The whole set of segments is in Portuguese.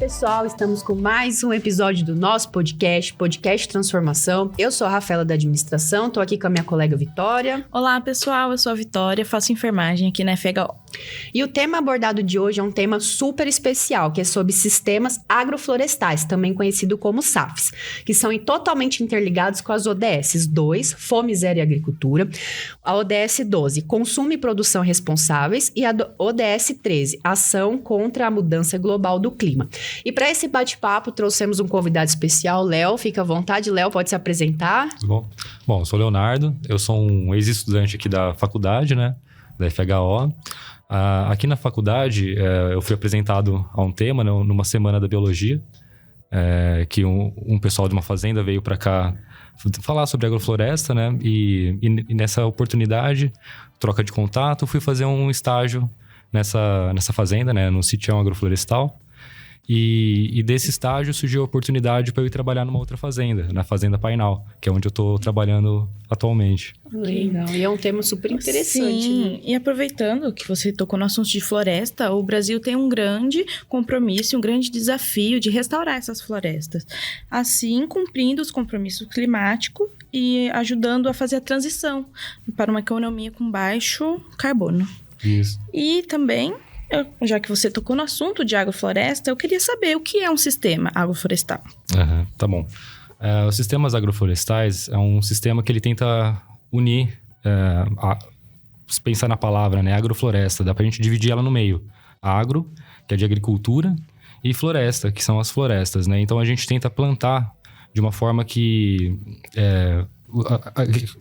pessoal, estamos com mais um episódio do nosso podcast Transformação. Eu sou a Rafaela da Administração, estou aqui com a minha colega Vitória. Olá pessoal, eu sou a Vitória, faço enfermagem aqui na FHO. E o tema abordado de hoje é um tema super especial, que é sobre sistemas agroflorestais, também conhecido como SAFs, que são totalmente interligados com as ODS 2, Fome Zero e Agricultura, a ODS 12, Consumo e Produção Responsáveis, e a ODS 13, Ação contra a Mudança Global do Clima. E para esse bate-papo, trouxemos um convidado especial, Léo. Fica à vontade, Léo, pode se apresentar. Bom, eu sou o Leonardo, eu sou um ex-estudante aqui da faculdade, né, da FHO. Aqui na faculdade, eu fui apresentado a um tema, né, numa semana da biologia, que um pessoal de uma fazenda veio para cá falar sobre agrofloresta, né, e nessa oportunidade, troca de contato, fui fazer um estágio nessa fazenda, né, no sitião agroflorestal. E desse estágio surgiu a oportunidade para eu ir trabalhar numa outra fazenda, na Fazenda Painal, que é onde eu estou trabalhando atualmente. Legal, e é um tema super interessante. Sim, né? E aproveitando que você tocou no assunto de floresta, o Brasil tem um grande compromisso, um grande desafio de restaurar essas florestas, assim cumprindo os compromissos climáticos e ajudando a fazer a transição para uma economia com baixo carbono. Isso. E também, já que você tocou no assunto de agrofloresta, eu queria saber o que é um sistema agroflorestal. Tá bom. Os sistemas agroflorestais é um sistema que ele tenta unir, se pensar na palavra, né, agrofloresta, dá pra gente dividir ela no meio. Agro, que é de agricultura, e floresta, que são as florestas, né? Então a gente tenta plantar de uma forma que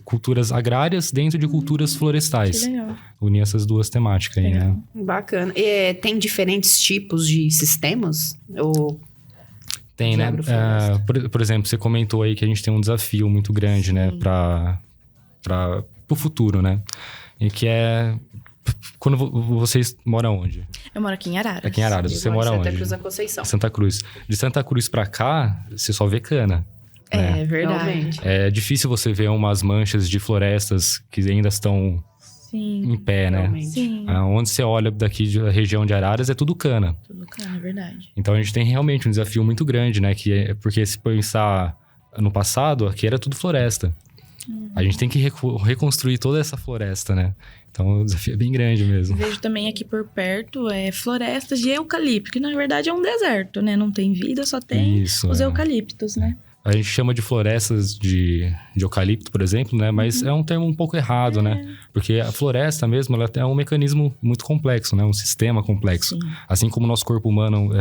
culturas agrárias dentro de culturas florestais. Que legal. Unir essas duas temáticas aí, né? Bacana. E, tem diferentes tipos de sistemas? Ou... Tem, né? Por exemplo, você comentou aí que a gente tem um desafio muito grande, Sim. né? Para o futuro, né? E que é... Quando vocês moram onde? Eu moro aqui em Araras. Aqui em Araras. Você mora onde? Santa Cruz da Conceição. Santa Cruz. De Santa Cruz para cá, você só vê cana. É verdade. Realmente. É difícil você ver umas manchas de florestas que ainda estão Sim. em pé, né? Realmente. Sim. Onde você olha daqui da região de Araras é tudo cana. Tudo cana, é verdade. Então a gente tem realmente um desafio muito grande, né? Porque se pensar no passado, aqui era tudo floresta. A gente tem que reconstruir toda essa floresta, né? Então o desafio é bem grande mesmo. Vejo também aqui por perto florestas de eucalipto, que na verdade é um deserto, né? Não tem vida, só tem os eucaliptos, né? A gente chama de florestas de eucalipto, por exemplo, né? Mas é um termo um pouco errado, né? Porque a floresta mesmo, ela é um mecanismo muito complexo, né? Um sistema complexo. Sim. Assim como o nosso corpo humano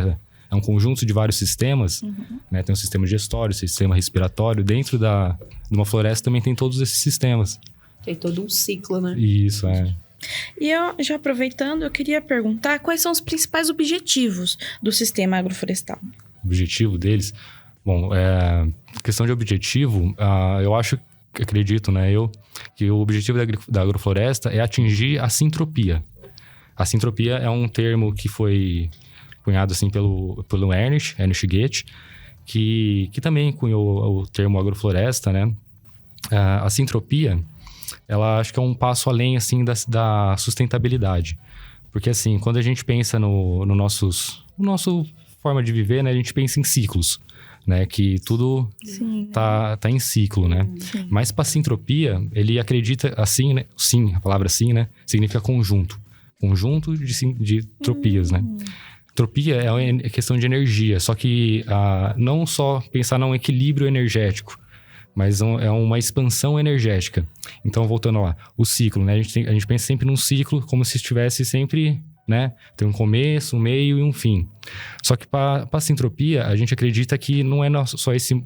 é um conjunto de vários sistemas, né? Tem um sistema digestório, sistema respiratório. Dentro de uma floresta também tem todos esses sistemas. Tem todo um ciclo, né? Isso, E eu, já aproveitando, eu queria perguntar quais são os principais objetivos do sistema agroflorestal. O objetivo deles... Bom, questão de objetivo, eu acredito, né, que o objetivo da agrofloresta é atingir a sintropia. A sintropia é um termo que foi cunhado, assim, pelo Ernst Goethe, que também cunhou o termo agrofloresta, né? A sintropia, ela acho que é um passo além, assim, da sustentabilidade. Porque, assim, quando a gente pensa no nosso forma de viver, né, a gente pensa em ciclos. Né, que tudo tá em ciclo, né? Sim. Mas para sintropia, ele acredita assim, né? Sim, a palavra sim, né? Significa conjunto. Conjunto de tropias, né? Tropia é questão de energia, só que não só pensar num equilíbrio energético, mas é uma expansão energética. Então, voltando lá, o ciclo, né? A gente pensa sempre num ciclo como se estivesse sempre... né? Tem um começo, um meio e um fim. Só que para a sintropia, a gente acredita que não é só esse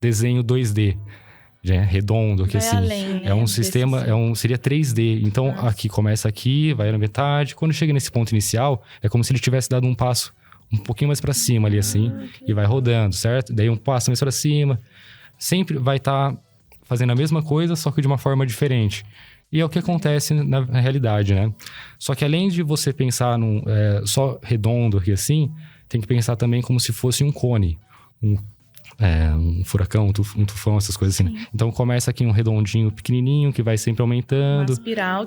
desenho 2D, né? Redondo, que assim, além, é um sistema, seria 3D. Então, aqui começa aqui, vai na metade. Quando chega nesse ponto inicial, é como se ele tivesse dado um passo um pouquinho mais para cima ali, assim, e vai rodando, certo? Daí um passo mais para cima. Sempre vai estar fazendo a mesma coisa, só que de uma forma diferente. E é o que acontece na realidade, né? Só que além de você pensar num só redondo aqui assim, tem que pensar também como se fosse um cone. Um furacão, um tufão, essas coisas assim. Né? Então começa aqui um redondinho pequenininho que vai sempre aumentando.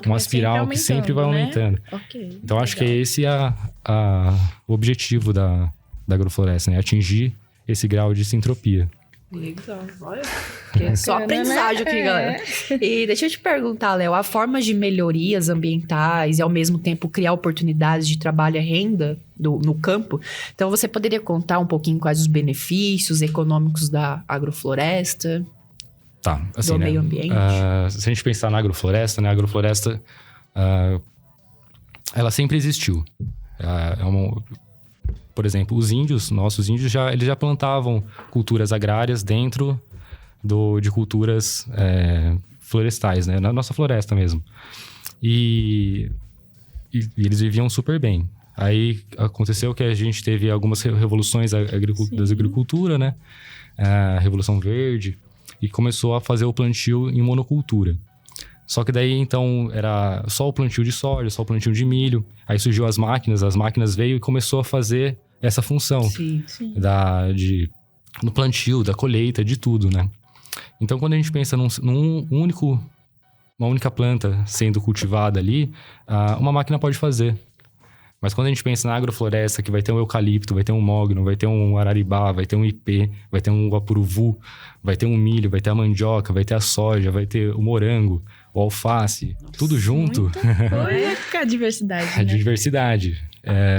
Uma espiral que sempre vai aumentando. Okay, então acho que esse é o objetivo da da agrofloresta, né? Atingir esse grau de sintropia. Legal, olha. É só aprendizagem aqui, galera. E deixa eu te perguntar, Léo, há formas de melhorias ambientais e ao mesmo tempo criar oportunidades de trabalho e renda no campo? Então você poderia contar um pouquinho quais os benefícios econômicos da agrofloresta? Tá, assim, do né? meio ambiente? Se a gente pensar na agrofloresta, né? A agrofloresta, ela sempre existiu. Por exemplo, nossos índios, eles já plantavam culturas agrárias dentro de culturas florestais, né? Na nossa floresta mesmo. E eles viviam super bem. Aí aconteceu que a gente teve algumas revoluções das agricultura, né? A Revolução Verde, e começou a fazer o plantio em monocultura. Só que daí, então, era só o plantio de soja, só o plantio de milho. Aí surgiu as máquinas veio e começou a fazer essa função no plantio, da colheita, de tudo, né? Então, quando a gente pensa uma única planta sendo cultivada ali, uma máquina pode fazer. Mas quando a gente pensa na agrofloresta, que vai ter um eucalipto, vai ter um mogno, vai ter um araribá, vai ter um ipê, vai ter um guapuruvu, vai ter um milho, vai ter a mandioca, vai ter a soja, vai ter o morango, o alface, tudo junto. Olha a diversidade, né? A diversidade.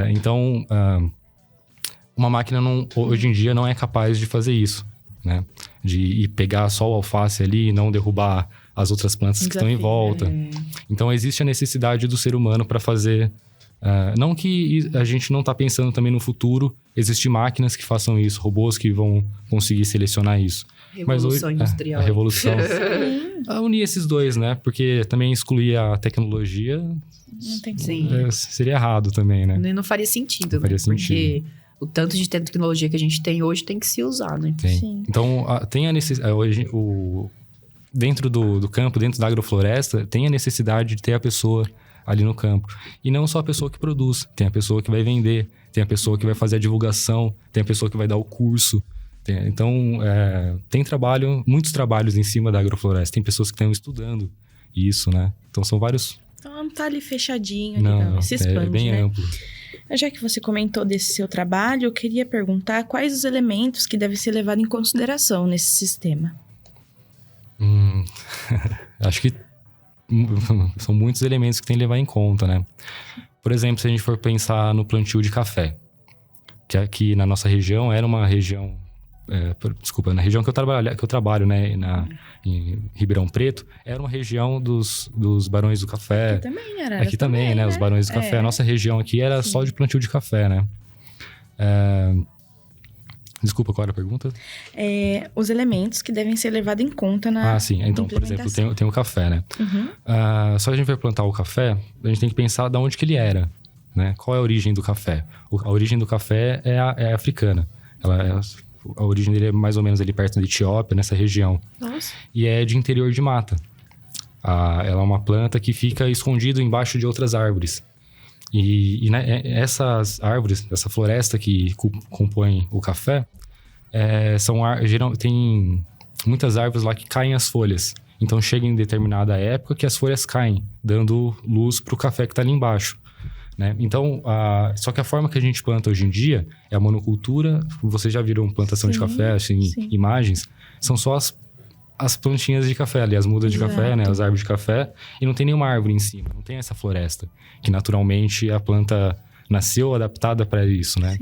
Então, uma máquina hoje em dia não é capaz de fazer isso, né? De ir pegar só o alface ali e não derrubar as outras plantas que estão em volta. Então, existe a necessidade do ser humano para fazer... não que a gente não está pensando também no futuro existir máquinas que façam isso, robôs que vão conseguir selecionar isso. Revolução industrial. A revolução. Unir esses dois, né? Porque também excluir a tecnologia não tem como. Seria errado também, né? Não faria sentido. Não faria sentido. Porque o tanto de tecnologia que a gente tem hoje tem que se usar, né? Tem. Sim. Então, tem a necessidade... Dentro do campo, dentro da agrofloresta, tem a necessidade de ter a pessoa ali no campo. E não só a pessoa que produz. Tem a pessoa que vai vender, tem a pessoa que vai fazer a divulgação, tem a pessoa que vai dar o curso. Então, tem muitos trabalhos em cima da agrofloresta. Tem pessoas que estão estudando isso, né? Então, são vários... Então, não tá ali fechadinho, ali, não. Se expande, é bem né? amplo. Já que você comentou desse seu trabalho, eu queria perguntar quais os elementos que devem ser levados em consideração nesse sistema. Acho que são muitos elementos que tem que levar em conta, né? Por exemplo, se a gente for pensar no plantio de café, que aqui na nossa região era uma região... na região que eu trabalho, né? Em Ribeirão Preto, era uma região dos Barões do Café. Aqui também era. Aqui também, né? Os Barões do Café. A nossa região aqui era só de plantio de café, né? Desculpa, qual era a pergunta? Os elementos que devem ser levados em conta na sim. Então, por exemplo, tem o café, né? Só que a gente vai plantar o café, a gente tem que pensar de onde que ele era, né? Qual é a origem do café? A origem do café é africana. A origem dele é mais ou menos ali perto da Etiópia, nessa região. Nossa. E é de interior de mata. Ela é uma planta que fica escondida embaixo de outras árvores. E essas árvores, essa floresta que compõe o café, tem muitas árvores lá que caem as folhas. Então chega em determinada época que as folhas caem, dando luz para o café que está ali embaixo, né? Então, só que a forma que a gente planta hoje em dia é a monocultura. Vocês já viram plantação de café, assim, imagens? São só as plantinhas de café ali, as mudas de café, né? As árvores de café. E não tem nenhuma árvore em cima, não tem essa floresta. Que naturalmente a planta nasceu adaptada para isso, né?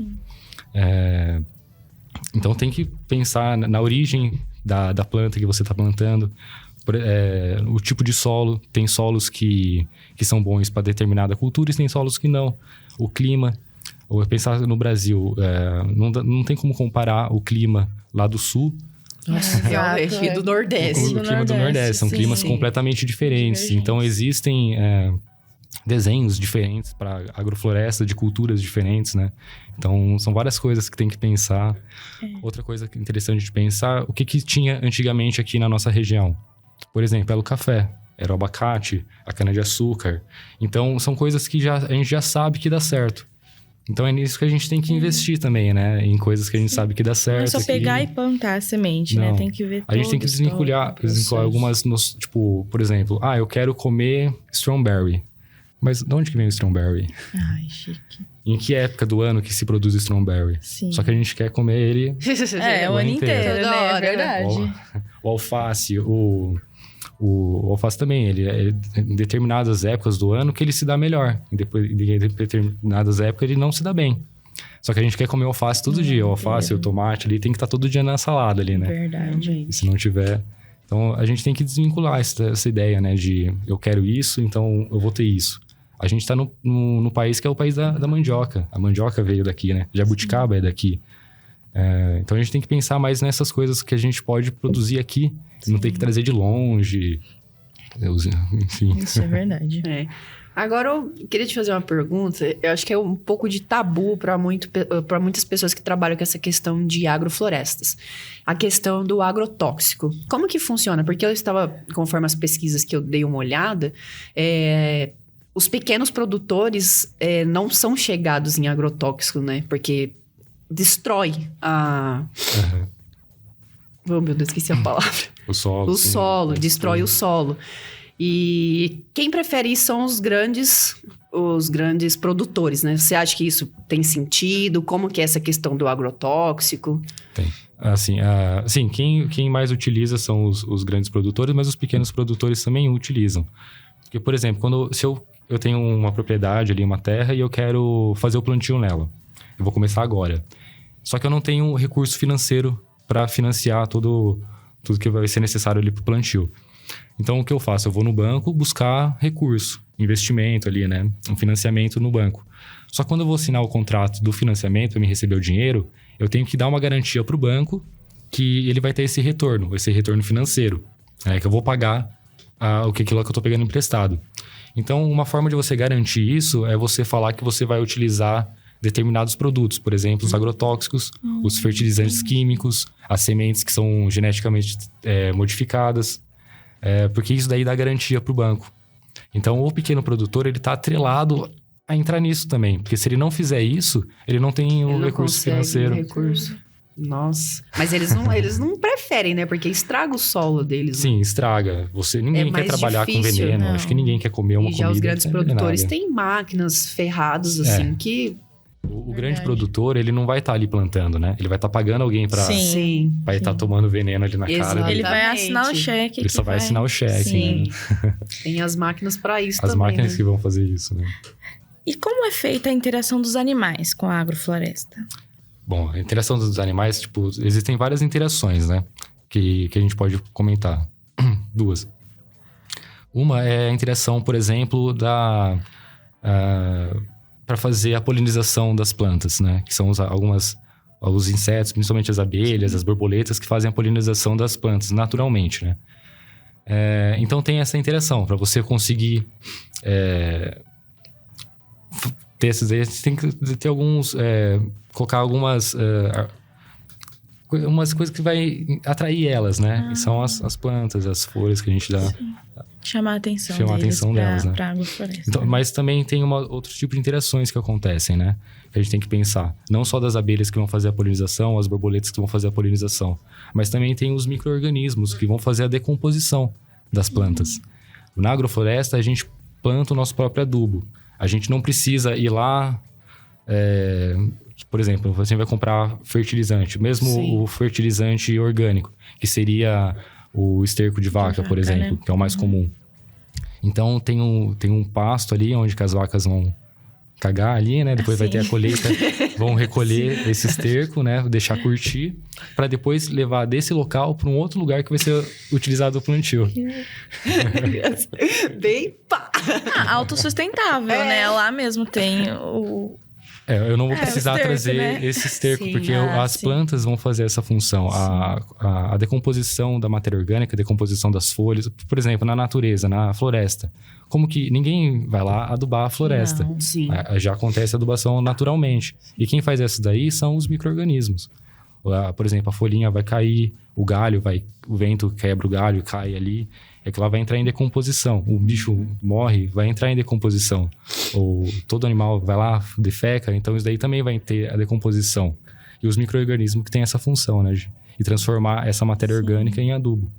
Então tem que pensar na origem da planta que você está plantando. O tipo de solo. Tem solos que são bons para determinada cultura e tem solos que não. O clima. Ou pensar no Brasil, não tem como comparar o clima lá do sul E do Nordeste. O clima do Nordeste. São climas completamente diferentes. Então, existem desenhos diferentes para agrofloresta, de culturas diferentes, né? Então, são várias coisas que tem que pensar. Outra coisa interessante de pensar, o que tinha antigamente aqui na nossa região? Por exemplo, era o café, era o abacate, a cana-de-açúcar. Então, são coisas que a gente já sabe que dá certo. Então, é nisso que a gente tem que investir também, né? Em coisas que a gente sabe que dá certo. Não é só pegar e plantar a semente, né? Tem que ver a gente tem que desvincular algumas... Tipo, por exemplo, eu quero comer strawberry. Mas de onde que vem o strawberry? Ai, chique. Em que época do ano que se produz o strawberry? Sim. Só que a gente quer comer ele... O ano inteiro, Toda né? É hora, verdade. O alface, o alface também, ele em determinadas épocas do ano que ele se dá melhor. Em determinadas épocas ele não se dá bem. Só que a gente quer comer alface todo dia. O alface, o tomate ali tem que estar todo dia na salada ali, né? Verdade. E se não tiver... Então, a gente tem que desvincular essa ideia, né? De eu quero isso, então eu vou ter isso. A gente tá no país que é o país da mandioca. A mandioca veio daqui, né? Jabuticaba é daqui. Então, a gente tem que pensar mais nessas coisas que a gente pode produzir aqui. Não ter que trazer de longe. Enfim. Isso é verdade. Agora, eu queria te fazer uma pergunta. Eu acho que é um pouco de tabu para muitas pessoas que trabalham com essa questão de agroflorestas. A questão do agrotóxico. Como que funciona? Porque eu estava, conforme as pesquisas que eu dei uma olhada, os pequenos produtores não são chegados em agrotóxico, né? Porque destrói a... Oh, meu Deus, esqueci a palavra. O solo. O solo, destrói o solo. E quem prefere isso são os grandes produtores, né? Você acha que isso tem sentido? Como que é essa questão do agrotóxico? Tem. Sim, quem mais utiliza são os grandes produtores, mas os pequenos produtores também utilizam. Porque, por exemplo, se eu tenho uma propriedade ali, uma terra, e eu quero fazer o plantio nela. Eu vou começar agora. Só que eu não tenho recurso financeiro para financiar tudo que vai ser necessário ali para o plantio. Então, o que eu faço? Eu vou no banco buscar recurso, investimento ali, né? Um financiamento no banco. Só que quando eu vou assinar o contrato do financiamento para me receber o dinheiro, eu tenho que dar uma garantia para o banco que ele vai ter esse retorno financeiro. Que eu vou pagar aquilo que eu estou pegando emprestado. Então, uma forma de você garantir isso é você falar que você vai utilizar determinados produtos. Por exemplo, os agrotóxicos, os fertilizantes químicos, as sementes que são geneticamente modificadas. Porque isso daí dá garantia para o banco. Então, o pequeno produtor, ele está atrelado a entrar nisso também. Porque se ele não fizer isso, ele não tem o recurso financeiro. Nossa. Mas eles não preferem, né? Porque estraga o solo deles. Sim, estraga. Ninguém quer trabalhar com veneno. Não. Acho que ninguém quer comer uma comida. E já os grandes produtores envenenada. têm máquinas ferradas, assim, que... O grande produtor, ele não vai estar ali plantando, né? Ele vai estar pagando alguém para Sim. estar tomando veneno ali na cara. Exatamente. Ele vai assinar o cheque. Ele só vai assinar o cheque. Sim. Né? Tem as máquinas para isso As também, máquinas né? que vão fazer isso, né? E como é feita a interação dos animais com a agrofloresta? Bom, a interação dos animais, existem várias interações, né? Que a gente pode comentar. Duas. Uma é a interação, por exemplo, para fazer a polinização das plantas, né? Que são os insetos, principalmente as abelhas, as borboletas, que fazem a polinização das plantas naturalmente, né? Então tem essa interação. Para você conseguir ter esses, você tem que ter alguns... colocar algumas umas coisas que vai atrair elas, né? Que são as plantas, as folhas que a gente dá... Sim. Chamar a atenção delas, né? Pra agrofloresta. Então, mas também tem outro tipo de interações que acontecem, né? Que a gente tem que pensar. Não só das abelhas que vão fazer a polinização, as borboletas que vão fazer a polinização. Mas também tem os micro-organismos que vão fazer a decomposição das plantas. Na agrofloresta, a gente planta o nosso próprio adubo. A gente não precisa ir lá... por exemplo, você vai comprar fertilizante. Mesmo Sim. o fertilizante orgânico, que seria... o esterco de vaca, por exemplo, né? que é o mais comum. Então, tem um pasto ali onde que as vacas vão cagar ali, né? Depois vai ter a colheita, vão recolher esse esterco, né? Deixar curtir, para depois levar desse local para um outro lugar que vai ser utilizado no plantio. Bem pá! Autossustentável, né? Lá mesmo tem o... Eu não vou precisar o esterco, trazer né? esse esterco, Sim. porque as sim. plantas vão fazer essa função. A decomposição da matéria orgânica, a decomposição das folhas. Por exemplo, na natureza, na floresta. Como que ninguém vai lá adubar a floresta? Não. Sim. Já acontece a adubação naturalmente. E quem faz isso daí são os micro-organismos. Por exemplo, a folhinha vai cair, o vento quebra o galho, cai ali. É que ela vai entrar em decomposição. O bicho morre, vai entrar em decomposição. Ou todo animal vai lá, defeca, então isso daí também vai ter a decomposição. E os micro-organismos que têm essa função, né? De transformar essa matéria orgânica em adubo.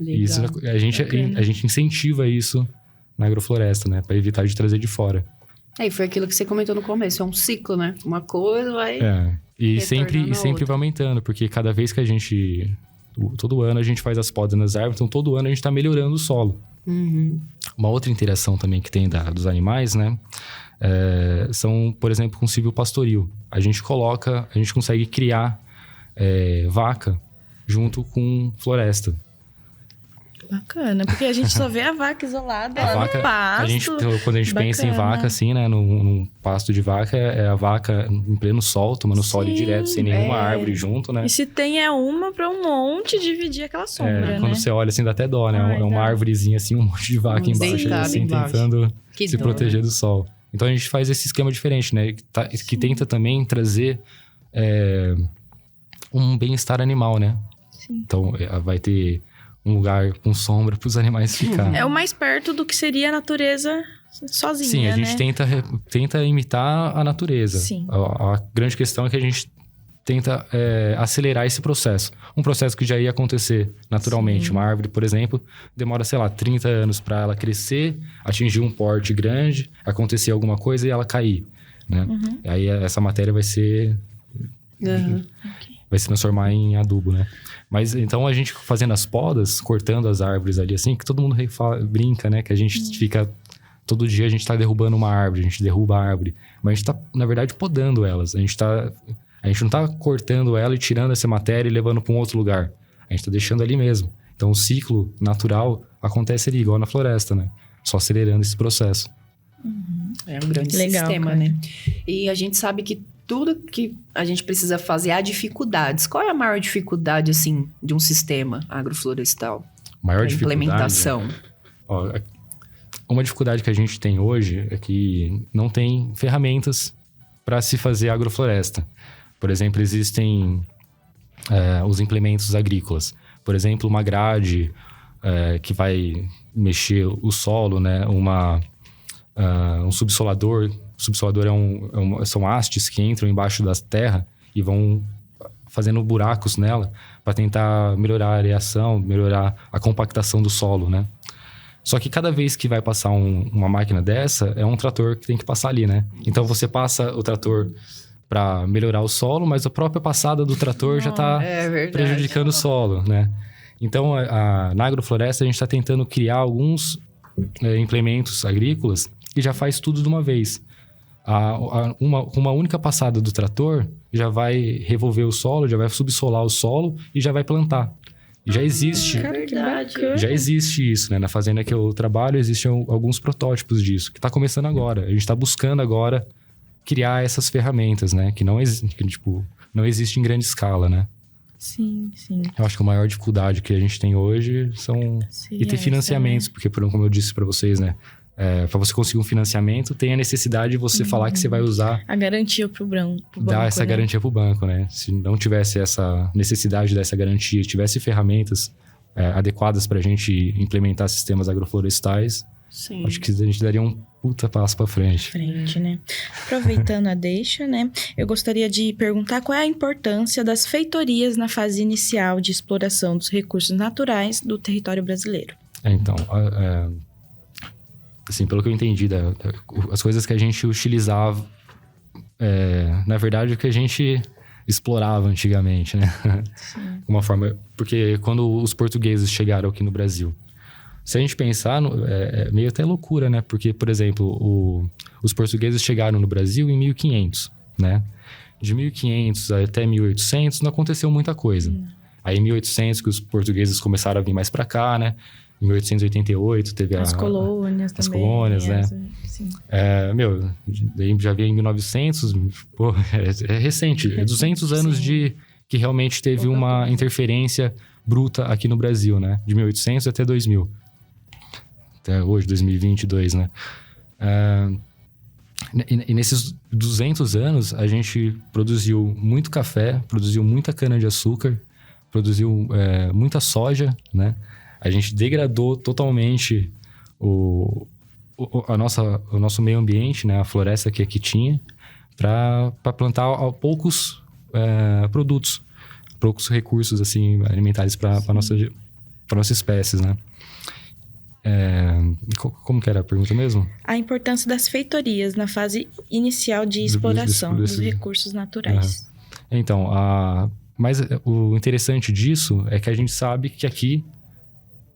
Legal. Isso, a gente incentiva isso na agrofloresta, né? Para evitar de trazer de fora. Aí foi aquilo que você comentou no começo, é um ciclo, né? Uma coisa vai... E retornando sempre a vai aumentando, porque cada vez que a gente... Todo ano a gente faz as podas nas árvores, então todo ano a gente está melhorando o solo. Uhum. Uma outra interação também que tem dos animais, né? São, por exemplo, com silvopastoril. A gente consegue criar vaca junto com floresta. Bacana, porque a gente só vê a vaca isolada lá no pasto. Quando a gente pensa em vaca, assim, né? Num pasto de vaca, é a vaca em pleno sol, tomando sol ali direto, sem nenhuma árvore junto, né? E se tem uma para um monte dividir aquela sombra, né? Quando você olha assim, dá até dó, né? É uma árvorezinha assim, um monte de vaca embaixo, assim, tentando se proteger do sol. Então a gente faz esse esquema diferente, né? Que tenta também trazer um bem-estar animal, né? Sim. Então vai ter um lugar com sombra para os animais ficar. É o mais perto do que seria a natureza sozinha, Sim, a gente tenta imitar a natureza. Sim. A grande questão é que a gente tenta acelerar esse processo. Um processo que já ia acontecer naturalmente. Sim. Uma árvore, por exemplo, demora, 30 anos para ela crescer, atingir um porte grande, acontecer alguma coisa e ela cair, né? Uhum. Aí essa matéria vai se transformar em adubo, né? Mas então a gente fazendo as podas, cortando as árvores ali assim, que todo mundo brinca, né? Que a gente fica... Todo dia a gente tá derrubando uma árvore, a gente derruba a árvore. Mas a gente tá, na verdade, podando elas. A gente não tá cortando ela e tirando essa matéria e levando para um outro lugar. A gente tá deixando ali mesmo. Então o ciclo natural acontece ali, igual na floresta, né? Só acelerando esse processo. Uhum. É um grande sistema, né? E a gente sabe que tudo que a gente precisa fazer há dificuldades. Qual é a maior dificuldade, assim, de um sistema agroflorestal? Maior dificuldade? Implementação. Uma dificuldade que a gente tem hoje é que não tem ferramentas para se fazer agrofloresta. Por exemplo, existem os implementos agrícolas. Por exemplo, uma grade que vai mexer o solo, né? Um subsolador. O subsolador são hastes que entram embaixo da terra e vão fazendo buracos nela para tentar melhorar a areação, melhorar a compactação do solo, né? Só que cada vez que vai passar uma máquina dessa, é um trator que tem que passar ali, né? Então você passa o trator para melhorar o solo, mas a própria passada do trator já está prejudicando o solo, né? Então, na agrofloresta, a gente está tentando criar alguns implementos agrícolas que já faz tudo de uma vez. Uma única passada do trator já vai revolver o solo, já vai subsolar o solo e já vai plantar. Já existe. Já existe isso, né? Na fazenda que eu trabalho, existem alguns protótipos disso, que está começando agora. A gente está buscando agora criar essas ferramentas, né? Que não existe em grande escala, né? Sim. Eu acho que a maior dificuldade que a gente tem hoje e ter financiamentos, porque, como eu disse para vocês, né? Para você conseguir um financiamento, tem a necessidade de você falar que você vai usar... A garantia pro banco. Dar essa garantia pro banco, né? Se não tivesse essa necessidade dessa garantia, tivesse ferramentas adequadas pra gente implementar sistemas agroflorestais, Sim. Acho que a gente daria um puta passo pra frente. Né? Aproveitando a deixa, né? Eu gostaria de perguntar qual é a importância das feitorias na fase inicial de exploração dos recursos naturais do território brasileiro. Então, assim, pelo que eu entendi, as coisas que a gente utilizava, na verdade, o que a gente explorava antigamente, né? Sim. Uma forma... Porque quando os portugueses chegaram aqui no Brasil, se a gente pensar, é meio até loucura, né? Porque, por exemplo, os portugueses chegaram no Brasil em 1500, né? De 1500 até 1800 não aconteceu muita coisa. Aí em 1800 que os portugueses começaram a vir mais pra cá, né? Em 1888 teve as colônias também. As colônias, né? Sim. Daí já veio em 1900, pô, é recente. É 200 anos que realmente teve uma interferência bruta aqui no Brasil, né? De 1800 até 2000. Até hoje, 2022, né? E nesses 200 anos, a gente produziu muito café, produziu muita cana-de-açúcar, produziu muita soja, né? A gente degradou totalmente o nosso meio ambiente, né? A floresta que aqui tinha, para plantar poucos produtos, poucos recursos assim, alimentares para nossa espécie, né? Como que era a pergunta mesmo? A importância das feitorias na fase inicial de exploração dos recursos naturais. Então, mas o interessante disso é que a gente sabe que aqui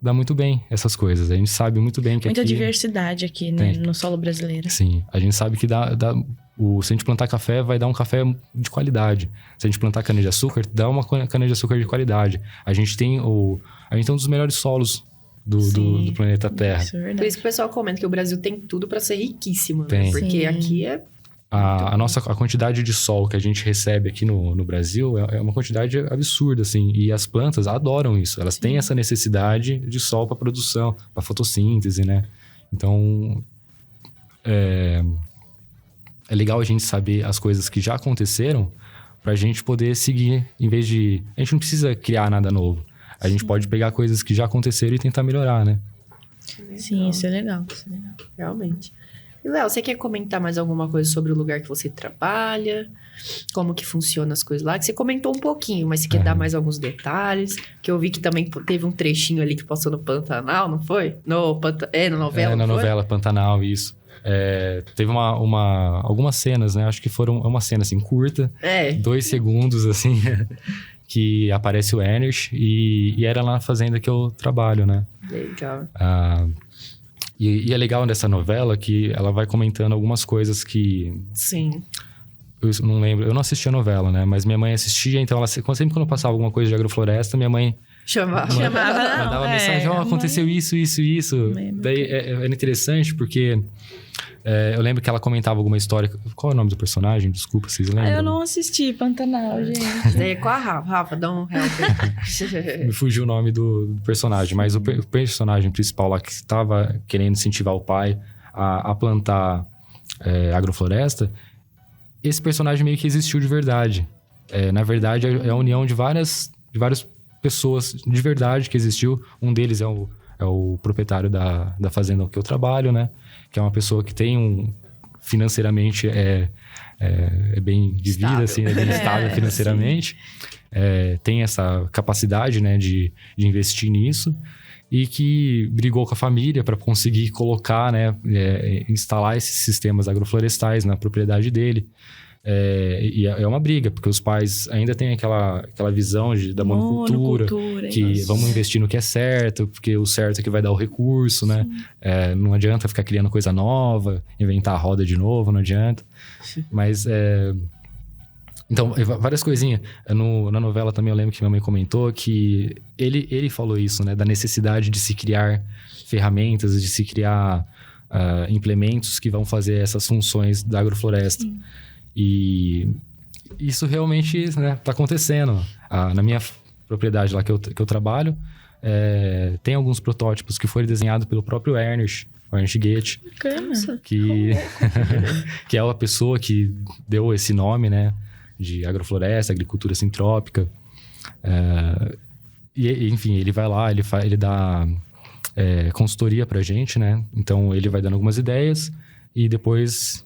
dá muito bem essas coisas. A gente sabe muito bem que muita aqui... diversidade aqui, né? No solo brasileiro. Sim, a gente sabe que se a gente plantar café, vai dar um café de qualidade. Se a gente plantar cana-de-açúcar, dá uma cana-de-açúcar de qualidade. A gente tem um dos melhores solos do planeta Terra. Isso é verdade. Por isso que o pessoal comenta que o Brasil tem tudo para ser riquíssimo, né? Tem. Porque Sim. aqui é... A quantidade de sol que a gente recebe aqui no Brasil é uma quantidade absurda, assim. E as plantas adoram isso. Elas têm essa necessidade de sol para produção, para fotossíntese, né? Então, é legal a gente saber as coisas que já aconteceram pra gente poder seguir, em vez de... A gente não precisa criar nada novo. A gente pode pegar coisas que já aconteceram e tentar melhorar, né? Sim, isso é legal. Realmente. E, Léo, você quer comentar mais alguma coisa sobre o lugar que você trabalha? Como que funciona as coisas lá? Que você comentou um pouquinho, mas você quer dar mais alguns detalhes? Que eu vi que também teve um trechinho ali que passou no Pantanal, não foi? Na novela, na novela Pantanal, isso. Teve algumas cenas, né? Acho que foram uma cena, assim, curta. 2 segundos, assim, que aparece o Ernest. E era lá na fazenda que eu trabalho, né? Legal. E é legal nessa novela que ela vai comentando algumas coisas que... Sim. Eu não lembro, eu não assisti a novela, né? Mas minha mãe assistia, então sempre quando eu passava alguma coisa de agrofloresta, minha mãe... mandava mensagem, aconteceu isso. Daí era interessante porque... eu lembro que ela comentava alguma história... Qual é o nome do personagem? Desculpa, vocês lembram? Eu não assisti Pantanal, gente. Daí é com a Rafa. Rafa, dá um help. Me fugiu o nome do personagem, mas o personagem principal lá que estava querendo incentivar o pai a plantar agrofloresta, esse personagem meio que existiu de verdade. Na verdade, é a união de várias pessoas de verdade que existiu. Um deles é o proprietário da fazenda que eu trabalho, né? Que é uma pessoa que tem financeiramente bem de vida, assim, bem estável financeiramente. Tem essa capacidade, né, de investir nisso. E que brigou com a família para conseguir colocar, né, instalar esses sistemas agroflorestais na propriedade dele. E é uma briga, porque os pais ainda têm aquela visão da monocultura, que vamos investir no que é certo, porque o certo é que vai dar o recurso, né? Não adianta ficar criando coisa nova, inventar a roda de novo, não adianta. Mas, então, várias coisinhas. Na novela também eu lembro que minha mãe comentou que ele falou isso, né? Da necessidade de se criar ferramentas, de se criar implementos que vão fazer essas funções da agrofloresta. Sim. E isso realmente, né, tá acontecendo. Na minha propriedade lá que eu trabalho, tem alguns protótipos que foram desenhados pelo próprio Ernest Goethe. Bacana. Que é a pessoa que deu esse nome, né, de agrofloresta, agricultura sintrópica. Enfim, ele vai lá, ele dá consultoria pra gente, né? Então, ele vai dando algumas ideias e depois...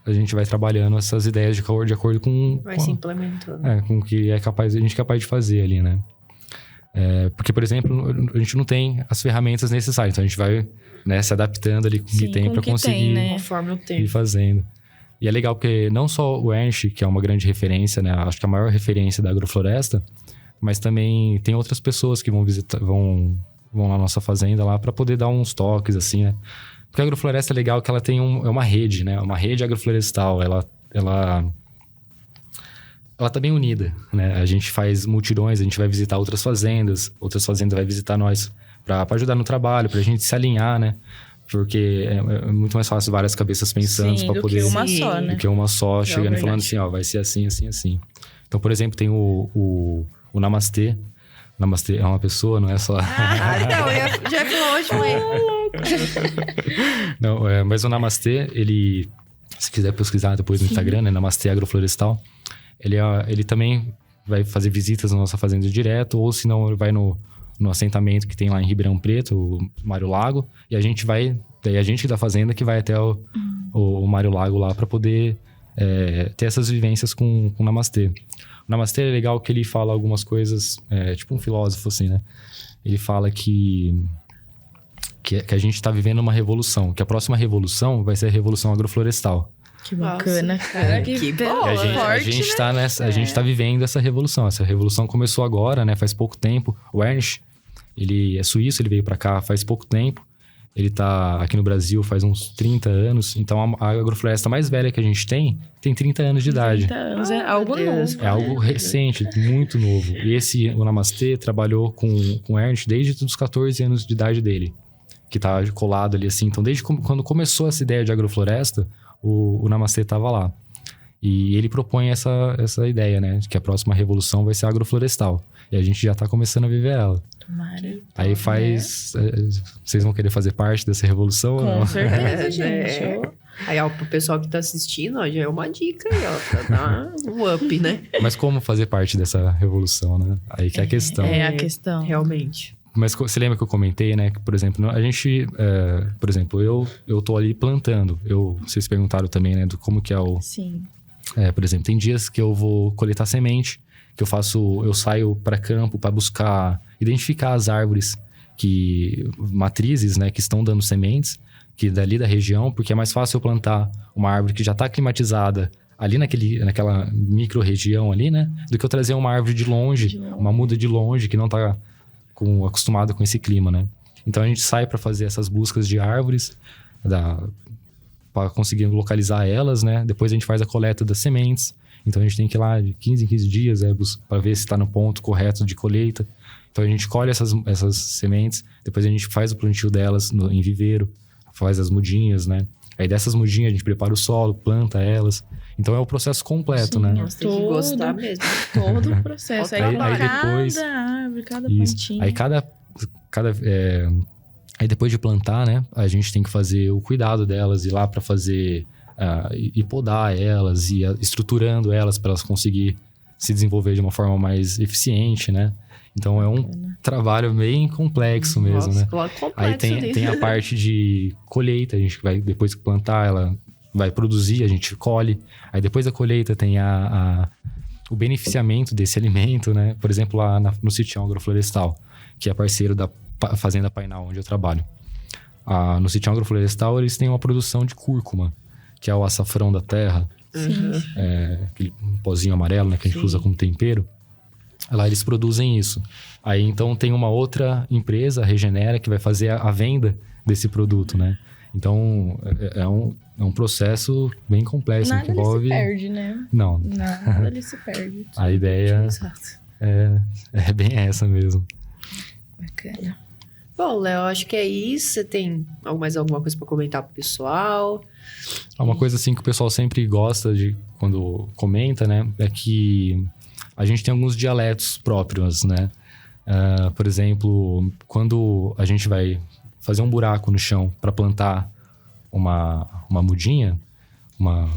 a gente vai trabalhando essas ideias de acordo com... se implementando. Com o que a gente é capaz de fazer ali, né? Porque, por exemplo, a gente não tem as ferramentas necessárias. Então, a gente vai, né, se adaptando ali com o que tem para conseguir conforme o tempo. ir fazendo. E é legal porque não só o Ernst, que é uma grande referência, né? Acho que a maior referência da agrofloresta, mas também tem outras pessoas que vão na nossa fazenda lá para poder dar uns toques, assim, né? Porque a agrofloresta é legal que ela tem uma rede, né? Uma rede agroflorestal. Ela tá bem unida, né? A gente faz mutirões, a gente vai visitar outras fazendas vai visitar nós para ajudar no trabalho, pra gente se alinhar, né? Porque é muito mais fácil várias cabeças pensando para poder... do que uma só, né? Do que uma só, chegando e falando assim, vai ser assim, assim, assim. Então, por exemplo, tem o Namastê. Namastê é uma pessoa, não é só... Então, já falou hoje, mãe. Não, mas o Namastê, ele... Se quiser pesquisar depois no Instagram, né? Namastê Agroflorestal. Ele também vai fazer visitas na nossa fazenda direto, ou se não, ele vai no assentamento que tem lá em Ribeirão Preto, o Mário Lago. E a gente vai... Daí a gente da fazenda que vai até o Mário Lago lá para poder ter essas vivências com o Namastê. O Namastê é legal que ele fala algumas coisas... tipo um filósofo, assim, né? Ele fala que que a gente está vivendo uma revolução, que a próxima revolução vai ser a revolução agroflorestal. Que bacana, Nossa, cara. que bom, boa. A gente tá nessa, a gente tá vivendo essa revolução. Essa revolução começou agora, né? Faz pouco tempo. O Ernst, ele é suíço, ele veio para cá faz pouco tempo. Ele tá aqui no Brasil faz uns 30 anos. Então, a agrofloresta mais velha que a gente tem 30 anos de idade. 30 anos, é algo novo. É algo recente, muito novo. E o Namastê trabalhou com o Ernst desde os 14 anos de idade dele. Que tá colado ali assim. Então, desde quando começou essa ideia de agrofloresta, o Namastê tava lá. E ele propõe essa ideia, né? De que a próxima revolução vai ser agroflorestal. E a gente já tá começando a viver ela. Tomara. Aí faz... Vocês vão querer fazer parte dessa revolução ou não? Com certeza, né? gente. Aí, ó, pro pessoal que tá assistindo, ó, já é uma dica aí, ó, pra dar um up, né? Mas como fazer parte dessa revolução, né? Aí que é a questão. É a questão. Realmente. Mas você lembra que eu comentei, né? Que, por exemplo, a gente... por exemplo, eu tô ali plantando. Vocês perguntaram também, né? Do como que é o... Sim. Por exemplo, tem dias que eu vou coletar semente, que eu saio para campo para buscar, identificar as árvores matrizes, né? Que estão dando sementes, que dali da região, porque é mais fácil eu plantar uma árvore que já está climatizada ali naquela micro-região ali, né? Do que eu trazer uma árvore de longe, uma muda de longe, que não está acostumado com esse clima, né? Então a gente sai para fazer essas buscas de árvores, para conseguir localizar elas, né? Depois a gente faz a coleta das sementes. Então a gente tem que ir lá de 15 em 15 dias para ver se está no ponto correto de colheita. Então a gente colhe essas sementes, depois a gente faz o plantio delas em viveiro, faz as mudinhas, né? Aí dessas mudinhas a gente prepara o solo, planta elas. Então é o processo completo, Sim, né? Nossa, tem que gostar mesmo. Todo o processo. Aí depois... Cada árvore, cada Isso. plantinha. Aí aí depois de plantar, né? A gente tem que fazer o cuidado delas, ir lá para fazer... e podar elas, e estruturando elas para elas conseguir se desenvolver de uma forma mais eficiente, né? Então é um trabalho bem complexo mesmo, Nossa, né? complexo Aí tem a parte de colheita, a gente vai, depois que plantar, ela vai produzir, a gente colhe. Aí depois da colheita tem o beneficiamento desse alimento, né? Por exemplo, lá no Sitião Agroflorestal, que é parceiro da Fazenda Painal, onde eu trabalho. No Sitião Agroflorestal, eles têm uma produção de cúrcuma, que é o açafrão da terra. Sim. Aquele pozinho amarelo, né? Que a gente usa como tempero. Lá eles produzem isso. Aí, então, tem uma outra empresa, a Regenera, que vai fazer a venda desse produto, né? Então, é um processo bem complexo. Nada que envolve... ali se perde, né? Não. Nada ali se perde. A ideia é bem essa mesmo. Bacana. Bom, Léo, acho que é isso. Você tem mais alguma coisa para comentar pro pessoal? Uma coisa assim que o pessoal sempre gosta de quando comenta, né? É que a gente tem alguns dialetos próprios, né? Por exemplo, quando a gente vai fazer um buraco no chão para plantar uma mudinha, uma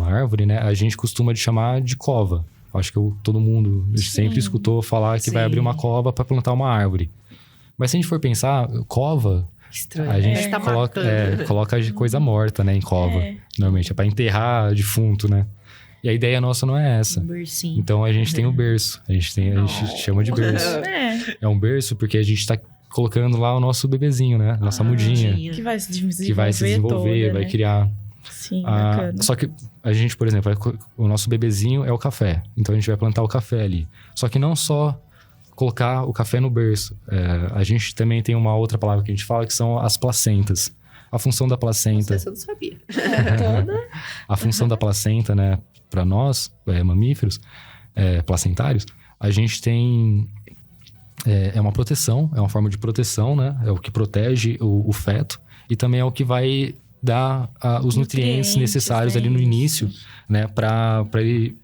árvore, né? A gente costuma chamar de cova. Acho que todo mundo sempre escutou falar que vai abrir uma cova para plantar uma árvore. Mas se a gente for pensar, cova... Estranho. A gente tá coloca coisa morta, né, em cova. Normalmente é para enterrar defunto, né? E a ideia nossa não é essa. Um bercinho. Então a gente tem o berço. A gente chama de berço. É um berço porque a gente tá colocando lá o nosso bebezinho, né? Nossa mudinha. Que vai se desenvolver. Que vai se desenvolver, toda, vai né? criar. Sim, bacana. Só que a gente, por exemplo, o nosso bebezinho é o café. Então a gente vai plantar o café ali. Só que não só colocar o café no berço. A gente também tem uma outra palavra que a gente fala, que são as placentas. A função da placenta... Essa eu não sabia. Toda. A função da placenta, né? Para nós, mamíferos, placentários, a gente tem... É uma proteção, é uma forma de proteção, né? É o que protege o feto. E também é o que vai dar os nutrientes necessários ali no início, né? Para ele...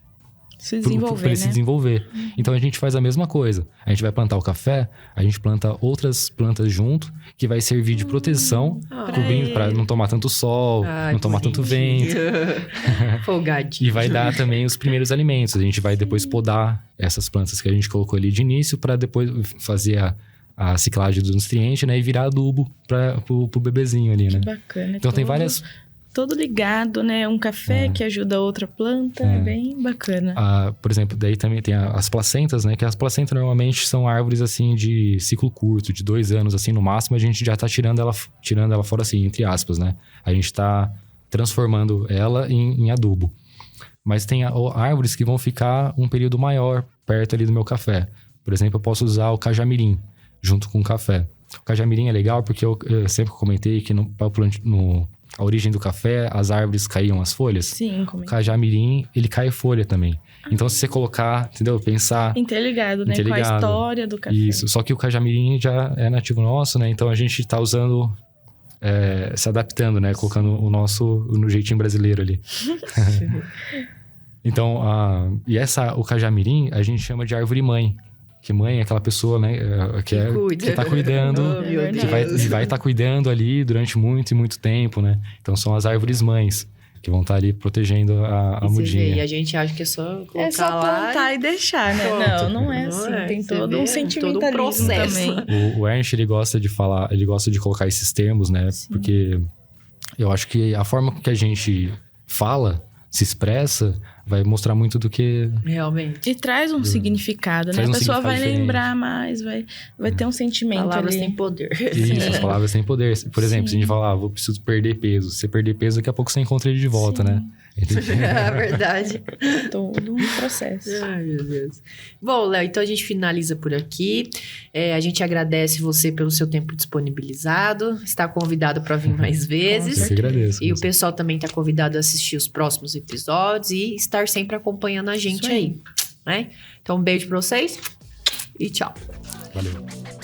Se desenvolver, para ele se desenvolver. Então a gente faz a mesma coisa. A gente vai plantar o café, a gente planta outras plantas junto, que vai servir de proteção, cobrindo para não tomar tanto sol, não tomar tanto vento. Folgadinho. E vai dar também os primeiros alimentos. A gente vai depois podar essas plantas que a gente colocou ali de início, para depois fazer a ciclagem do nutriente, né? E virar adubo pro bebezinho ali, né? Que bacana. Então tem várias todo ligado, né? Um café que ajuda a outra planta, é bem bacana. Por exemplo, daí também tem as placentas, né? Que as placentas normalmente são árvores, assim, de ciclo curto, de 2 anos, assim, no máximo. A gente já tá tirando ela fora, assim, entre aspas, né? A gente tá transformando ela em adubo. Mas tem árvores que vão ficar um período maior perto ali do meu café. Por exemplo, eu posso usar o cajamirim junto com o café. O cajamirim é legal porque eu sempre comentei que a origem do café, as árvores caíam as folhas. Sim, o cajamirim, ele cai folha também. Então, se você colocar, entendeu? Pensar... Interligado, né? Com a história do café. Isso. Só que o cajamirim já é nativo nosso, né? Então, a gente tá usando... se adaptando, né? Colocando no jeitinho brasileiro ali. Então, o cajamirim, a gente chama de árvore-mãe. Que mãe é aquela pessoa, né? Que tá cuidando. Que vai estar cuidando ali durante muito e muito tempo, né? Então, são as árvores-mães. Que vão estar ali protegendo a mudinha. E a gente acha que é só colocar É só plantar e deixar, né? Não é assim. Tem todo um sentimentalismo todo um processo. também. O Ernst, ele gosta de falar... Ele gosta de colocar esses termos, né? Sim. Porque eu acho que a forma que a gente fala, se expressa... vai mostrar muito do que... Realmente. E traz um significado, né? A pessoa vai lembrar mais, vai ter um sentimento. Palavras ali. têm poder. Isso, as palavras têm poder. Por exemplo, se a gente falar, eu preciso perder peso. Se você perder peso, daqui a pouco você encontra ele de volta, né? É verdade. Todo um processo. Ai, meu Deus. Bom, Léo, então a gente finaliza por aqui. A gente agradece você pelo seu tempo disponibilizado. Está convidado para vir mais vezes. Eu que agradeço. E o pessoal também está convidado a assistir os próximos episódios e estar sempre acompanhando a gente aí. Né? Então, um beijo para vocês e tchau. Valeu.